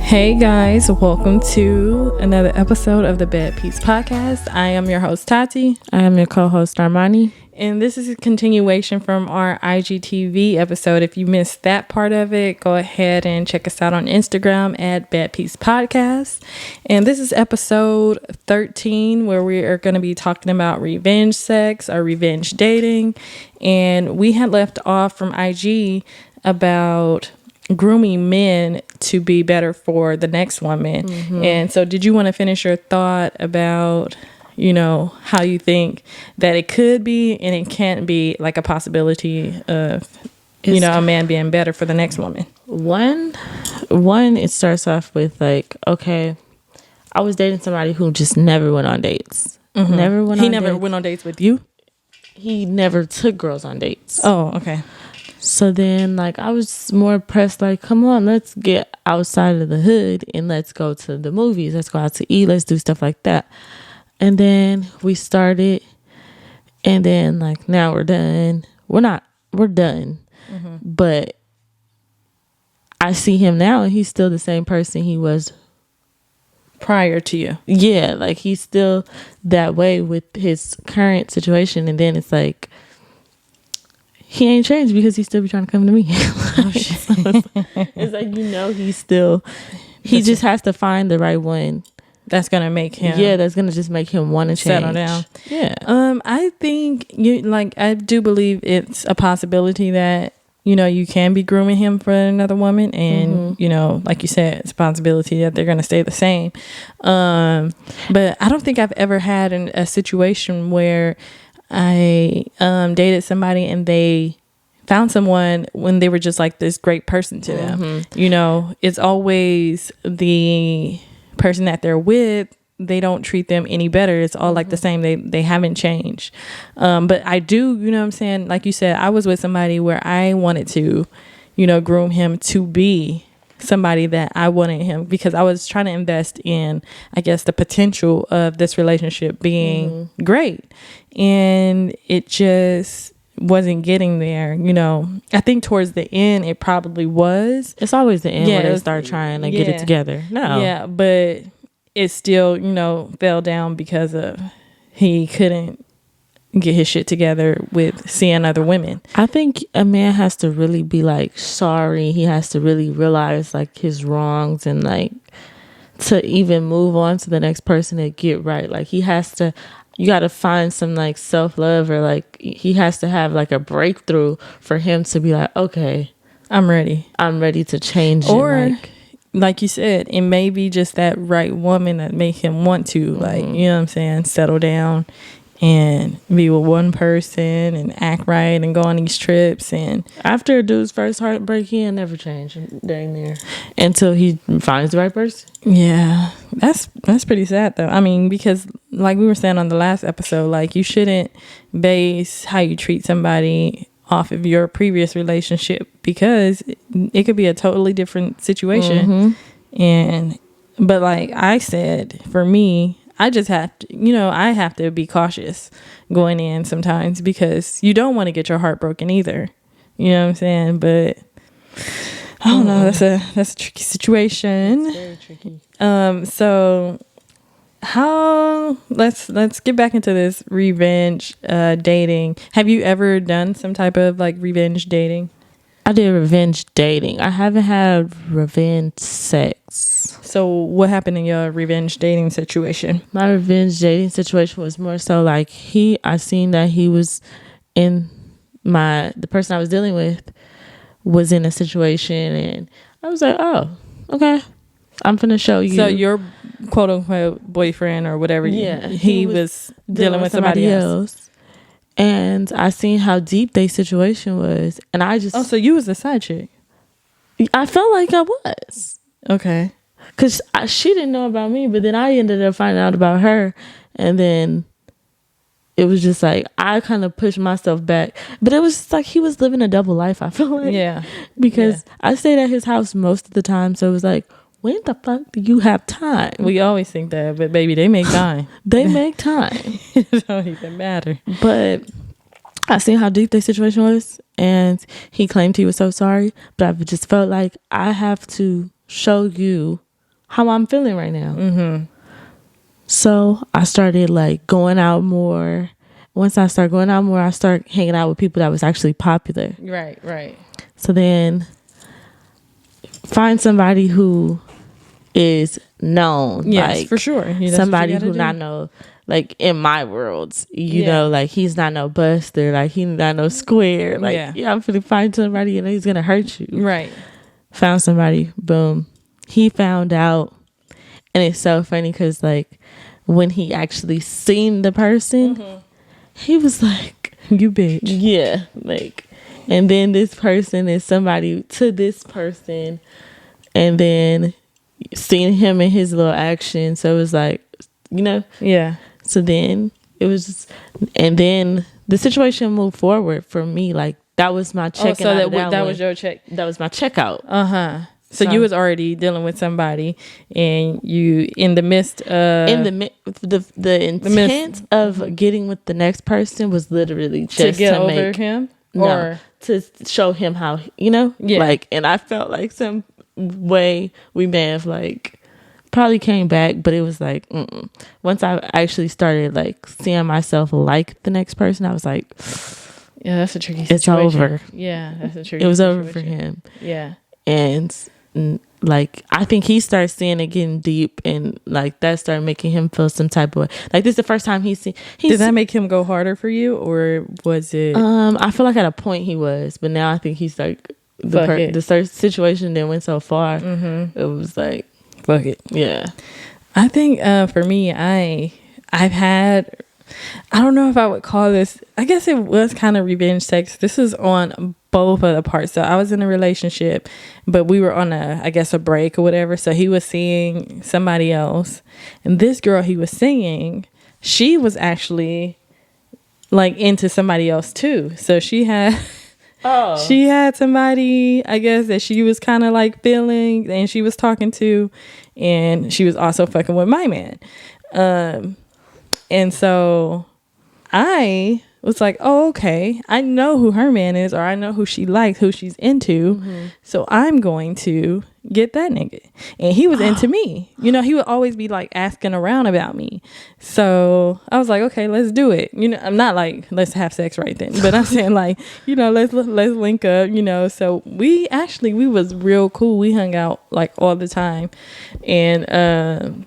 Hey guys, welcome to another episode of the Bed Peace Podcast. I am your host Tati. I am your co-host Armani. And this is a continuation from our IGTV episode. If you missed that part of it, go ahead and check us out on Instagram at Bed Peace Podcast. And this is episode 13, where we are going to be talking about revenge sex or revenge dating. And we had left off from IG about grooming men to be better for the next woman. Mm-hmm. And so did you want to finish your thought about, you know, how you think that it could be and it can't be, like a possibility of, you know, a man being better for the next woman? One, it starts off with like, okay, I was dating somebody who just never went on dates. Mm-hmm. He never went on dates with you? He never took girls on dates. Oh, okay. So then, like, I was more pressed, like, come on, let's get outside of the hood and let's go to the movies. Let's go out to eat. Let's do stuff like that. And then we started, and then, like, now we're done. We're done. Mm-hmm. But I see him now, and he's still the same person he was prior to you. Yeah, like, he's still that way with his current situation. And then it's like, he ain't changed because he still be trying to come to me. Oh, shit. So it's like, you know, he just has to find the right one. That's gonna make him. Yeah, that's gonna just make him want to settle down. Yeah. I think I do believe it's a possibility that, you know, you can be grooming him for another woman, and mm-hmm. you know, like you said, it's a possibility that they're gonna stay the same. But I don't think I've ever had a situation where I dated somebody and they found someone when they were just like this great person to them. Mm-hmm. You know, it's always the person that they're with, they don't treat them any better. It's all like the same. They haven't changed. But I do, you know what I'm saying? Like you said, I was with somebody where I wanted to, you know, groom him to be somebody that I wanted him, because I was trying to invest in, I guess, the potential of this relationship being great. And it just wasn't getting there, you know. I think towards the end it probably was. It's always the end where they start trying to get it together. No. Yeah, but it still, you know, fell down because of he couldn't get his shit together with seeing other women. I think a man has to really be like sorry. He has to really realize like his wrongs and like to even move on to the next person and get right. Like you got to find some like self-love, or like he has to have like a breakthrough for him to be like, okay, I'm ready to change. Or like you said, it may be just that right woman that make him want to, like, you know what I'm saying, settle down and be with one person and act right and go on these trips. And after a dude's first heartbreak, he'll never change dang there until he finds the right person. Yeah, that's pretty sad though. I mean, because like we were saying on the last episode, like you shouldn't base how you treat somebody off of your previous relationship, because it could be a totally different situation. But like I said, for me, I just have to, you know, I have to be cautious going in sometimes, because you don't want to get your heart broken either. You know what I'm saying? But I don't know. That's a tricky situation. It's very tricky. So let's get back into this revenge dating. Have you ever done some type of like revenge dating? I did revenge dating. I haven't had revenge sex. So what happened in your revenge dating situation? My revenge dating situation was more so like I seen that he was the person I was dealing with was in a situation, and I was like, oh, okay, I'm finna show you. So your quote unquote boyfriend or whatever, he was dealing with somebody else. And I seen how deep their situation was, and I just... Oh, so you was a side chick? I felt like I was. Okay. Because she didn't know about me, but then I ended up finding out about her, and then it was just like, I kind of pushed myself back. But it was just like he was living a double life, I feel like. Yeah. Because I stayed at his house most of the time, so it was like, when the fuck do you have time? We always think that, but baby, they make time. They make time. It don't even matter. But I seen how deep their situation was, and he claimed he was so sorry, but I just felt like I have to show you how I'm feeling right now. Mm-hmm. So I started like going out more. Once I start going out more, I start hanging out with people that was actually popular. Right. So then find somebody who is known. Yes, like, for sure. Somebody who not know, like in my worlds, you know, like he's not no buster, like he's not no square. Like, I'm finna find somebody and he's gonna hurt you. Right. Found somebody, boom. He found out. And it's so funny because like when he actually seen the person, he was like, you bitch. Yeah. Like, and then this person is somebody to this person. And then seeing him in his little action. So it was like, you know? Yeah. So then it was just, and then the situation moved forward for me. Like that was my check. So that was your check. That was my checkout. So you was already dealing with somebody, and you in the midst of the intent of getting with the next person was literally just to get over him, or to show him how, you know, like. And I felt like some way we may have like probably came back, but it was like once I actually started like seeing myself like the next person, I was like, yeah, that's a tricky situation. It's over. Yeah, that's a tricky it was situation. over for him. Yeah. And like I think he started seeing it getting deep, and like that started making him feel some type of way. Like this is the first time did that make him go harder for you, or was it I feel like at a point he was, but now I think he's like the situation then went so far, it was like fuck it. Yeah. I think for me, I've had, I don't know if I would call this, I guess it was kind of revenge sex. This is on both of the parts. So I was in a relationship, but we were on a break or whatever. So he was seeing somebody else, and this girl he was seeing, she was actually like into somebody else too. So she had somebody, I guess, that she was kind of like feeling, and she was talking to, and she was also fucking with my man. And so I was like, oh, okay, I know who her man is, or I know who she likes, who she's into. So I'm going to get that nigga. And he was into me. You know, he would always be like asking around about me. So I was like, okay, let's do it. You know, I'm not like, let's have sex right then, but I'm saying like, you know, let's link up, you know. So we was real cool. We hung out like all the time. And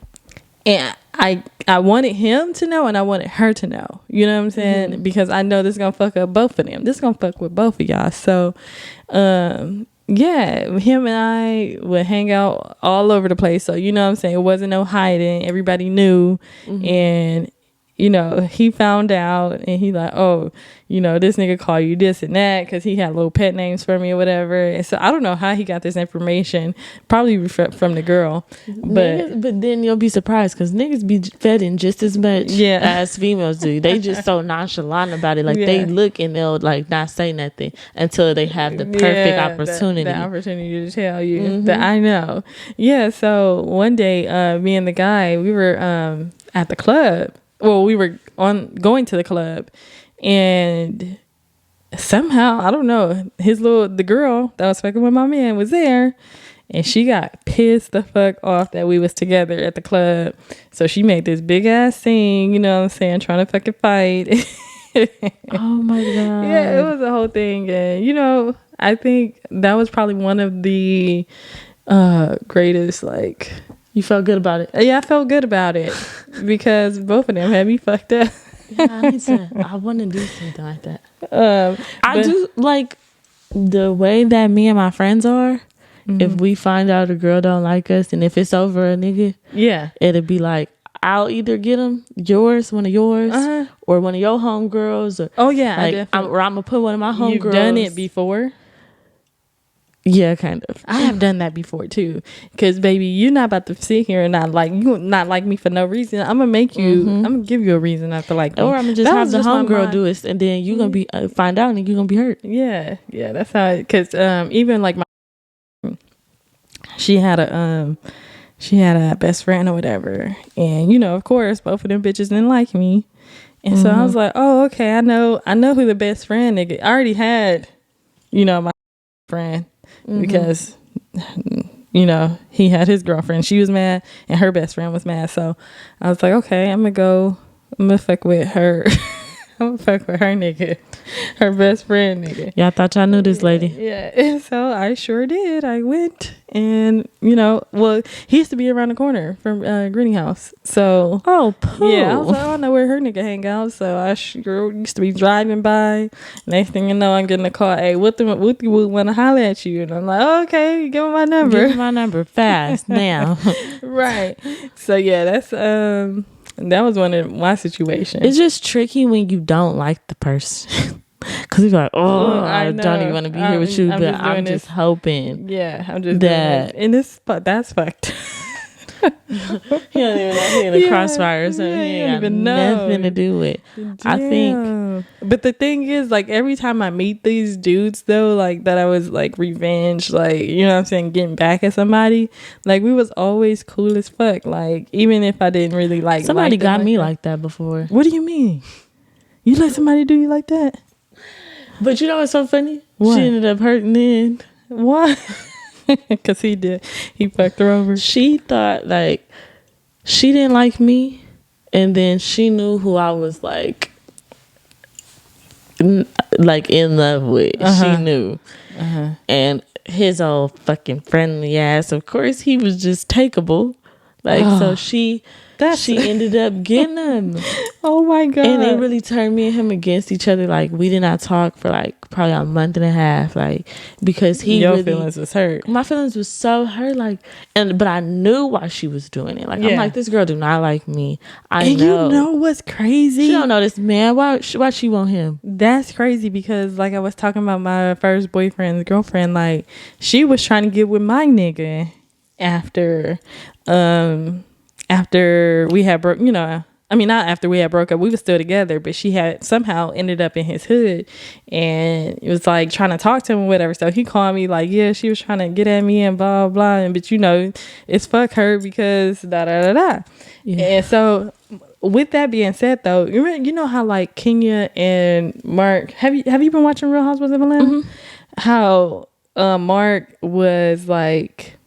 I wanted him to know, and I wanted her to know. You know what I'm saying? Because I know this is gonna fuck up both of them. This is gonna fuck with both of y'all. So, yeah, him and I would hang out all over the place. So, you know what I'm saying? It wasn't no hiding. Everybody knew. And, you know, he found out, and he like, oh, you know, this nigga call you this and that, because he had little pet names for me or whatever. And so I don't know how he got this information, probably from the girl. But then you'll be surprised, because niggas be fed in just as much as females do. They just so nonchalant about it. Like they look and they'll like not say nothing until they have the perfect opportunity. The opportunity to tell you that I know. Yeah, so one day, me and the guy, we were at the club. Well, we were going to the club, and somehow, I don't know, the girl that was fucking with my man was there, and she got pissed the fuck off that we was together at the club. So she made this big ass scene, you know what I'm saying, trying to fucking fight. Oh my God. Yeah, it was a whole thing. And, you know, I think that was probably one of the greatest, like... You felt good about it? Yeah, I felt good about it because both of them had me fucked up. Yeah, I want to do something like that. I do like the way that me and my friends are. If we find out a girl don't like us, and if it's over a nigga, it'll be like, I'll either get them one of yours, or one of your homegirls. Like, I'm gonna put one of my homegirls. You've done it before. Yeah, kind of. I have done that before too. Because baby, you're not about to sit here and not like me for no reason. I'm gonna make you. I'm gonna give you a reason not to like me. Or I'm gonna just have the homegirl do it, and then you're gonna be find out, and you're gonna be hurt. Yeah, that's how. Because even like she had a best friend or whatever, and you know, of course, both of them bitches didn't like me, and so I was like, oh, okay, I know who the best friend nigga. I already had, you know, my friend. Because you know, he had his girlfriend. She was mad and her best friend was mad. So I was like, okay, I'm gonna fuck with her. I'm gonna fuck with her nigga, her best friend nigga. Yeah, I thought y'all knew this lady. Yeah. And so I sure did. I went and, you know, well, he used to be around the corner from Greenhouse. So, oh, poo. yeah, I was like, I don't know where her nigga hang out. So I sure used to be driving by. Next thing you know, I'm getting a call. Hey, what the want to holler at you? And I'm like, okay, give me my number. Give me my number fast now. Right. So yeah, that was one of my situations. It's just tricky when you don't like the person. Because you're like, I don't even want to be here with you, but I'm just hoping. Yeah, I'm just that. And that's fucked. He don't even know he in the crossfire or something. He ain't even nothing to do with. Damn. I think. But the thing is, like, every time I meet these dudes, though, like, that I was, like, revenge, like, you know what I'm saying, getting back at somebody, like, we was always cool as fuck. Like, even if I didn't really like somebody got me like that before. What do you mean? You let somebody do you like that? But you know what's so funny? What? She ended up hurting then. What? Because he did. He fucked her over. She thought, like, she didn't like me. And then she knew who I was, like in love with. She knew. And his old fucking friendly ass, of course, he was just takeable. Like, so she ended up getting him. Oh my God. And it really turned me and him against each other. Like, we did not talk for like probably a month and a half. Like, because your feelings was hurt. My feelings was so hurt. Like, but I knew why she was doing it. Like, I'm like, this girl do not like me. I know. You know what's crazy? She don't know this man. Why she want him? That's crazy because, like, I was talking about my first boyfriend's girlfriend. Like, she was trying to get with my nigga after we had broke, you know, I mean, not after we had broke up, we were still together, but she had somehow ended up in his hood and it was like trying to talk to him or whatever. So he called me like, yeah, she was trying to get at me and blah, blah, and but you know, it's fuck her because da, da, da, da. Yeah. And so with that being said though, you know how like Kenya and Mark, have you been watching Real Housewives of Atlanta? Mm-hmm. How Mark was like,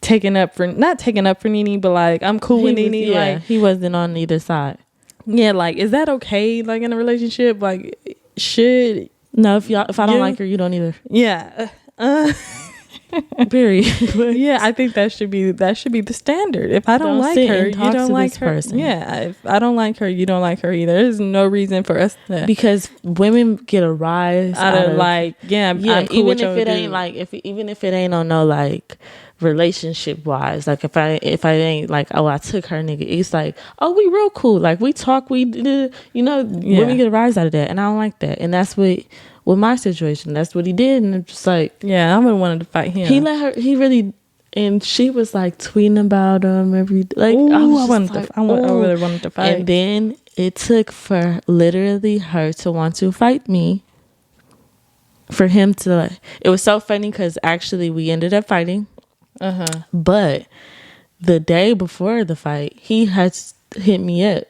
not taking up for Nene, but like I'm cool with Nene. Yeah, like he wasn't on either side. Yeah, like is that okay? Like in a relationship, like should no if I don't like her, you don't either. Yeah. Period. Yeah, I think that should be the standard. If I don't like her, you don't like her. Person. Yeah, if I don't like her, you don't like her either. There's no reason for us to, because women get a rise out of like I'm cool even if it ain't like even if it ain't on no like relationship wise, like if I ain't like, oh, I took her nigga, it's like, oh, we real cool, like we talk, we did, you know, women get a rise out of that, and I don't like that. And that's what with my situation, that's what he did. And it's just like, yeah, I would have wanted to fight him. He really, and she was like tweeting about him every, like, ooh, I really wanted to fight. And then it took for literally her to want to fight me, for him to, like, it was so funny because actually we ended up fighting. But the day before the fight, he had hit me up.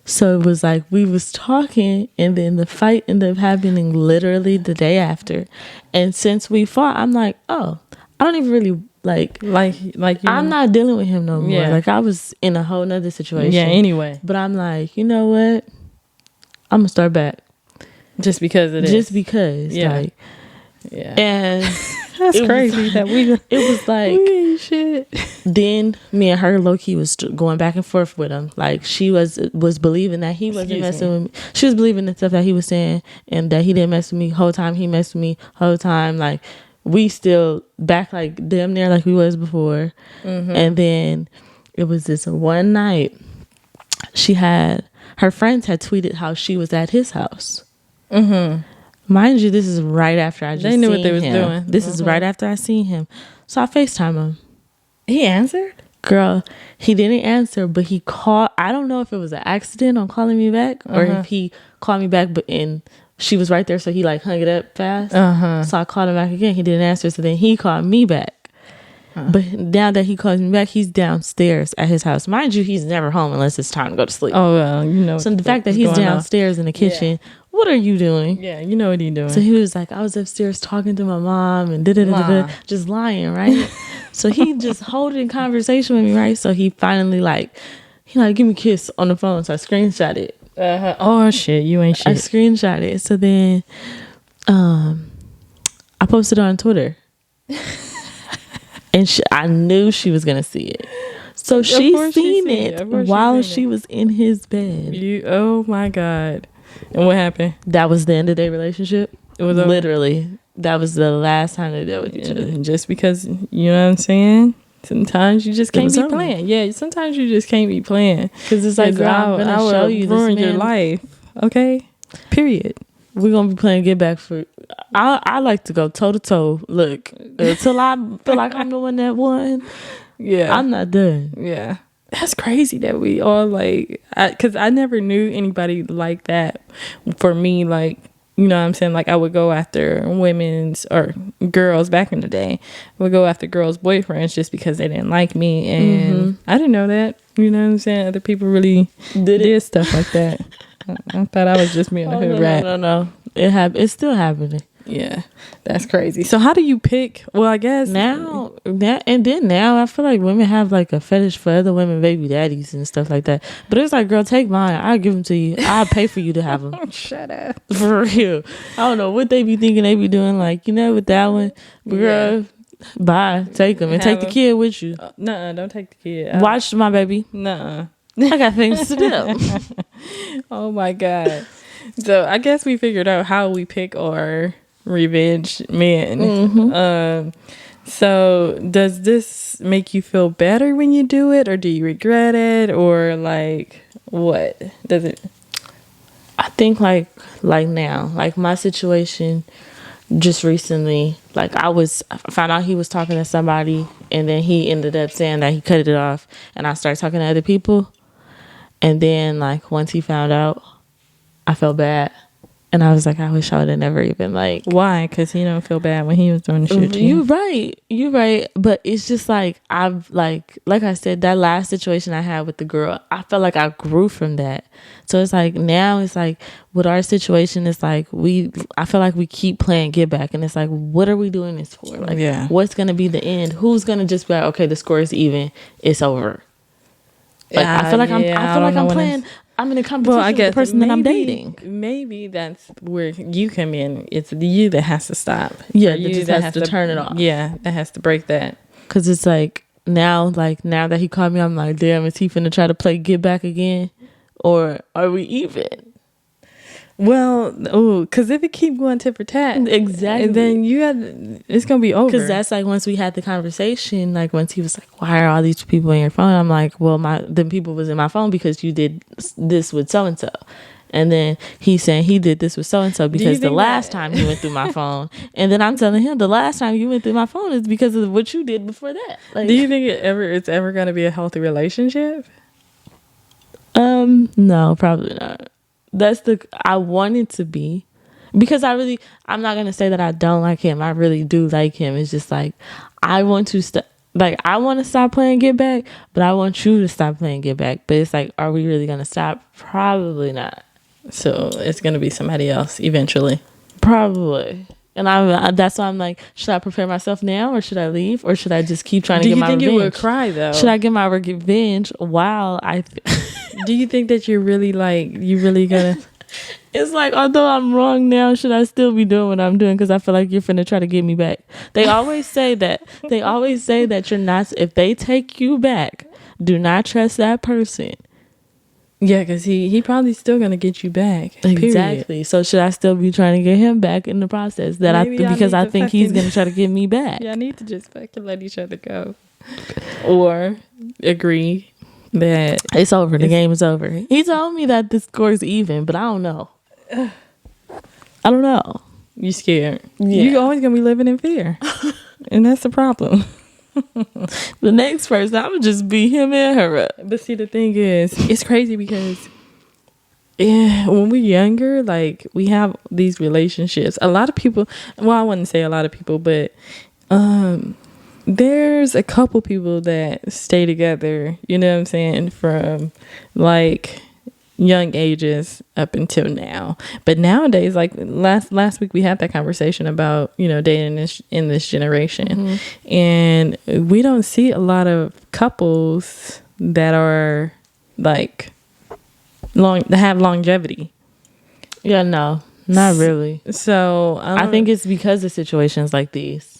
So it was like we was talking, and then the fight ended up happening literally the day after. And since we fought, I'm like, oh, I don't even really like I'm not dealing with him no more. Yeah. Like I was in a whole nother situation. Yeah, anyway. But I'm like, you know what? I'm gonna start back. Just because it is. Just because. Yeah. Like, yeah. And that's crazy that it was like shit. Then me and her low-key was going back and forth with him. Like she was believing that he wasn't messing with me. She was believing the stuff that he was saying, and that he didn't mess with me. Whole time he messed with me. Whole time like we still back like damn near like we was before. And then it was this one night, her friends had tweeted how she was at his house. Mind you, this is right after I just seen him. They knew what they was doing. This is right after I seen him. So I FaceTime him. He answered? Girl, he didn't answer, but he called. I don't know if it was an accident on calling me back or if he called me back, and she was right there, so he like hung it up fast. So I called him back again. He didn't answer, so then he called me back. But now that he calls me back, he's downstairs at his house. Mind you, he's never home unless it's time to go to sleep. Oh, well, you know. So the fact that he's downstairs in the kitchen, what are you doing? Yeah, you know what he's doing. So he was like, I was upstairs talking to my mom and just lying, right? So he just holding conversation with me, right? So he finally give me a kiss on the phone. So I screenshot it. Oh shit, you ain't shit. I screenshot it. So then I posted it on Twitter. And I knew she was gonna see it. So she seen it while she was in his bed. Oh my God. And what happened? That was the end of their relationship. It was literally that was the last time they dealt with each other. Just because, you know what I'm saying? Sometimes you just can't be playing. Yeah, sometimes you just can't be playing. Because it's like, girl, I'm going to show you this man. Ruin your life. Okay? Period. We're going to be playing get back for... I like to go toe to toe. Look, until I feel like I'm the one that won. Yeah. I'm not done. Yeah. That's crazy that we all like... Because I never knew anybody like that. For me, like... You know what I'm saying? Like, I would go after women's or girls back in the day. I would go after girls' boyfriends just because they didn't like me. And I didn't know that. You know what I'm saying? Other people really did stuff like that. I thought I was just being a hood rat. No. It's still happening. Yeah, that's crazy. So how do you pick? Well, I guess now I feel like women have like a fetish for other women baby daddies and stuff like that. But it's like, girl, take mine. I'll give them to you. I'll pay for you to have them. Shut up. For real. I don't know what they be thinking they be doing. Like, with that one, girl, bye. Take them and take the kid with you. Nuh-uh, don't take the kid. Watch my baby. Nuh-uh. I got things to do. Oh my God. So I guess we figured out how we pick our revenge men. So does this make you feel better when you do it, or do you regret it, or like what does it? I think like now, like my situation just recently, like I found out he was talking to somebody, and then he ended up saying that he cut it off, and I started talking to other people, and then like once he found out, I felt bad. And I was like, I wish I would have never even like... Why? Because he don't feel bad when he was doing the shit to you. You're right. But it's just like, I've like I said, that last situation I had with the girl, I felt like I grew from that. So it's like, now it's like, with our situation, it's like, I feel like we keep playing get back. And it's like, what are we doing this for? Like, what's going to be the end? Who's going to just be like, okay, the score is even. It's over. Like, I feel like I'm playing... I'm in a competition with the person that I'm dating. Maybe that's where you come in. It's you that has to stop. Yeah, that just has to turn it off. Yeah, that has to break that. Because it's like now that he called me, I'm like, damn, is he finna try to play get back again? Or are we even? Well, because if it keep going tit for tat, exactly, then it's gonna be over. Because that's like, once we had the conversation, like once he was like, "Why are all these people in your phone?" I'm like, "Well, them people was in my phone because you did this with so and so," and then he's saying he did this with so and so because the last time he went through my phone, and then I'm telling him the last time you went through my phone is because of what you did before that. Like, do you think it's ever gonna be a healthy relationship? No, probably not. I want it to be, because I'm not going to say that I don't like him. I really do like him. It's just like, I want to stop playing get back, but I want you to stop playing get back. But it's like, are we really going to stop? Probably not. So it's going to be somebody else eventually. Probably. And that's why I'm like, should I prepare myself now, or should I leave, or should I just keep trying to get my revenge? Do you think you would cry though? Should I get my revenge while I... Do you think that you really gonna... It's like, although I'm wrong now, should I still be doing what I'm doing? Because I feel like you're finna try to get me back. They always say that. They always say that you're not... If they take you back, do not trust that person. Yeah, because he probably still gonna get you back. Exactly. Period. So should I still be trying to get him back in the process? Because I think he's gonna try to get me back. Yeah, I need to just fucking let each other go, or agree that it's over. The game is over. He told me that the score is even, but I don't know. I don't know. You scared? Yeah. You're always gonna be living in fear, and that's the problem. The next person, I'm gonna just beat him and her up. But see, the thing is, it's crazy because when we're younger, like, we have these relationships. A lot of people, well, I wouldn't say a lot of people, but there's a couple people that stay together, you know what I'm saying, from like young ages up until now. But nowadays, like last week we had that conversation about, you know, dating in this generation. And we don't see a lot of couples that are like that have longevity. Yeah, no, not really. So I think it's because of situations like these.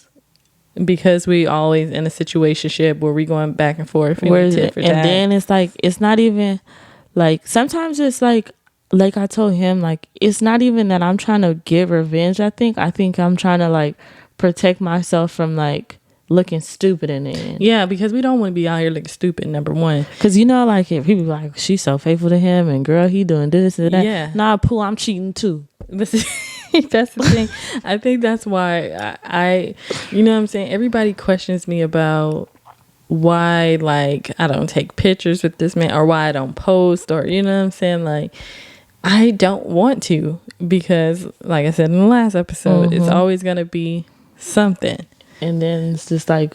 Because we always in a situationship where we going back and forth. And then it's like, it's not even like, sometimes it's like I told him, like, it's not even that I'm trying to get revenge. I think I'm trying to like protect myself from like looking stupid in the end. Yeah, because we don't want to be out here looking stupid, number one. Because, you know, like, if people like, she's so faithful to him, and girl, he doing this and that. Yeah. Nah, Pooh, I'm cheating too. That's the thing. I think that's why I you know what I'm saying, everybody questions me about why, like, I don't take pictures with this man, or why I don't post, or, you know what I'm saying, like, I don't want to, because like I said in the last episode, it's always gonna be something. And then it's just like,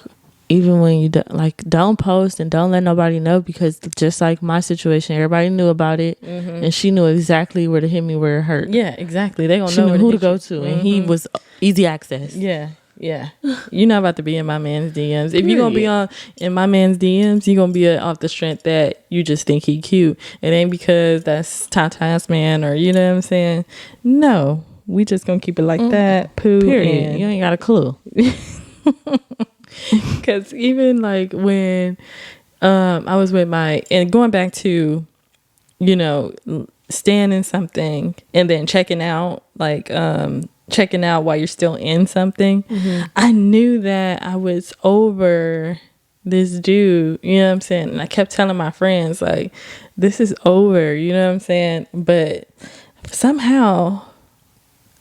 even when you don't post and don't let nobody know, because just like my situation, everybody knew about it, and she knew exactly where to hit me where it hurt. Yeah, exactly. They gonna she know knew where who to go to, and he was easy access. Yeah. You're not about to be in my man's DMs. If you're gonna be in my man's DMs, you're gonna be off the strength that you just think he cute. It ain't because that's Tata's man, or, you know what I'm saying. No, we just gonna keep it like that. Pooh. Period. You ain't got a clue. Because even like when I was with and going back to, you know, staying in something and then checking out, like checking out while you're still in something, I knew that I was over this dude, you know what I'm saying, and I kept telling my friends, like, this is over, you know what I'm saying, but somehow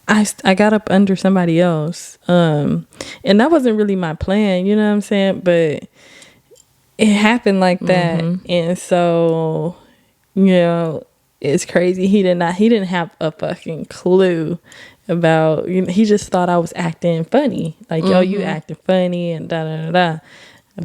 I got up under somebody else, and that wasn't really my plan, you know what I'm saying, but it happened like that. And so, you know, it's crazy. He didn't have a fucking clue about, you know, he just thought I was acting funny, like, yo, you acting funny and da da da da.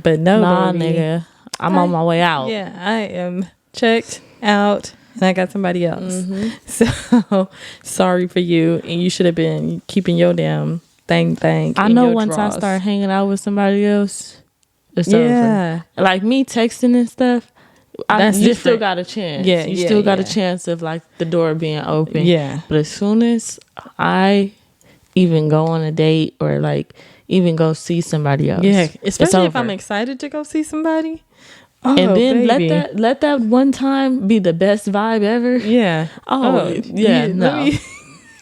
But no, nah, baby, nigga, I'm on my way out. Yeah, I am checked out. And I got somebody else. So sorry for you. And you should have been keeping your damn thing. I know once I start hanging out with somebody else, it's over. Like me texting and stuff, you still got a chance. Yeah, you still got a chance of like the door being open. Yeah. But as soon as I even go on a date or like even go see somebody else. Yeah. Especially if I'm excited to go see somebody. Oh, and then baby. let that one time be the best vibe ever. Yeah. Yeah. No. I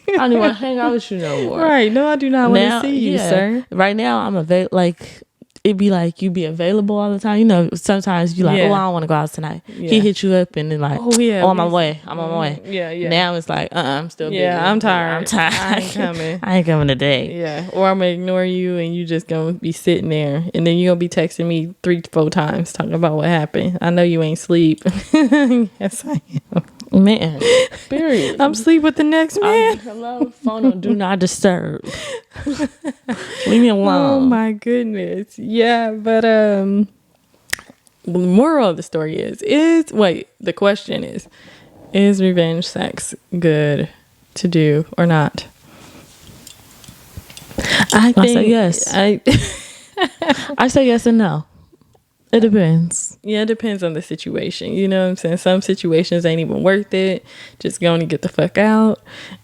don't even want to hang out with you no more. Right. No, I do not want to see you, sir. Right now, I'm like, it'd be like you be available all the time. You know, sometimes you like, I don't want to go out tonight. He hit you up and then like, I'm on my way. I'm on my way. Yeah. Now it's like, I'm still busy. Yeah, I'm tired. I ain't coming. I ain't coming today. Yeah. Or I'm gonna ignore you and you just gonna be sitting there, and then you gonna be texting me 3-4 times talking about what happened. I know you ain't sleep. Yes, I am. Man, period. I'm sleep with the next man. Hello, phone on do not disturb. Leave me alone. Oh my goodness. Yeah, but the moral of the story is the question is revenge sex good to do or not? I say yes. I say yes and no. It depends. Yeah, it depends on the situation. You know what I'm saying? Some situations ain't even worth it. Just going to get the fuck out.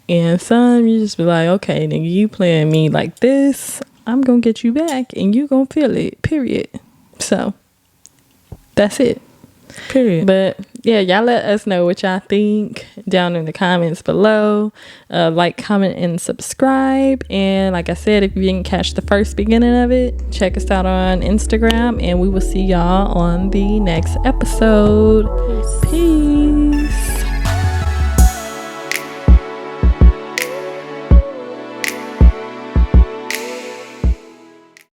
And some, you just be like, okay, nigga, you playing me like this, I'm going to get you back and you going to feel it, period. So, that's it. Period. But yeah, y'all let us know what y'all think down in the comments below. Like, comment, and subscribe. And like I said, if you didn't catch the first beginning of it, check us out on Instagram, and we will see y'all on the next episode. Peace.